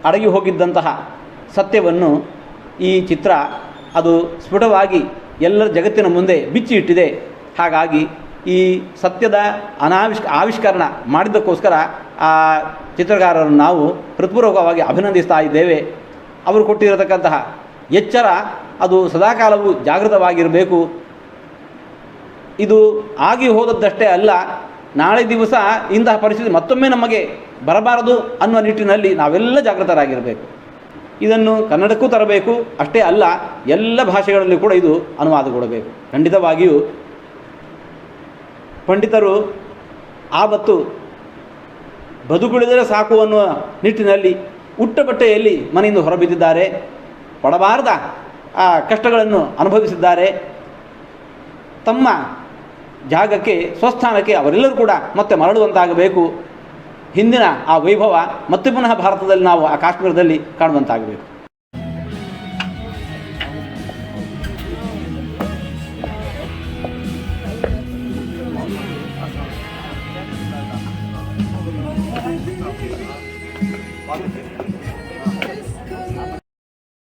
ಅಡಗಿ ಹೋಗಿದ್ದಂತಹ ಸತ್ಯವನ್ನು ಈ ಚಿತ್ರ ಅದು ಸ್ಫುಟವಾಗಿ ಎಲ್ಲರ ಜಗತ್ತಿನ ಮುಂದೆ ಬಿಚ್ಚಿ ಇಟ್ಟಿದೆ. ಹಾಗಾಗಿ ಈ ಸತ್ಯದ ಆವಿಷ್ಕರಣ ಮಾಡಿದ್ದಕ್ಕೋಸ್ಕರ ಆ ಚಿತ್ರಕಾರರನ್ನು ನಾವು ಹೃತ್ಪೂರ್ವಕವಾಗಿ ಅಭಿನಂದಿಸ್ತಾ ಇದ್ದೇವೆ. ಅವರು ಕೊಟ್ಟಿರತಕ್ಕಂತಹ ಎಚ್ಚರ ಅದು ಸದಾಕಾಲವೂ ಜಾಗೃತವಾಗಿರಬೇಕು. ಇದು ಆಗಿ ಹೋದದ್ದಷ್ಟೇ ಅಲ್ಲ, ನಾಳೆ ದಿವಸ ಇಂತಹ ಪರಿಸ್ಥಿತಿ ಮತ್ತೊಮ್ಮೆ ನಮಗೆ ಬರಬಾರದು ಅನ್ನುವ ನಿಟ್ಟಿನಲ್ಲಿ ನಾವೆಲ್ಲ ಜಾಗೃತರಾಗಿರಬೇಕು. ಇದನ್ನು ಕನ್ನಡಕ್ಕೂ ತರಬೇಕು. ಅಷ್ಟೇ ಅಲ್ಲ, ಎಲ್ಲ ಭಾಷೆಗಳಲ್ಲಿ ಕೂಡ ಇದು ಅನುವಾದಗೊಳ್ಳಬೇಕು. ಖಂಡಿತವಾಗಿಯೂ ಪಂಡಿತರು ಆವತ್ತು ಬದುಕುಳಿದರೆ ಸಾಕು ಅನ್ನುವ ನಿಟ್ಟಿನಲ್ಲಿ ಉಟ್ಟ ಬಟ್ಟೆಯಲ್ಲಿ ಮನೆಯಿಂದ ಹೊರಬಿದ್ದಿದ್ದಾರೆ. ಪಡಬಾರದ ಆ ಕಷ್ಟಗಳನ್ನು ಅನುಭವಿಸಿದ್ದಾರೆ. ತಮ್ಮ ಜಾಗಕ್ಕೆ, ಸ್ವಸ್ಥಾನಕ್ಕೆ ಅವರೆಲ್ಲರೂ ಕೂಡ ಮತ್ತೆ ಮರಳುವಂತಾಗಬೇಕು. ಹಿಂದಿನ ಆ ವೈಭವ ಮತ್ತೆ ಪುನಃ ಭಾರತದಲ್ಲಿ ನಾವು ಆ ಕಾಶ್ಮೀರದಲ್ಲಿ ಕಾಣುವಂತಾಗಬೇಕು.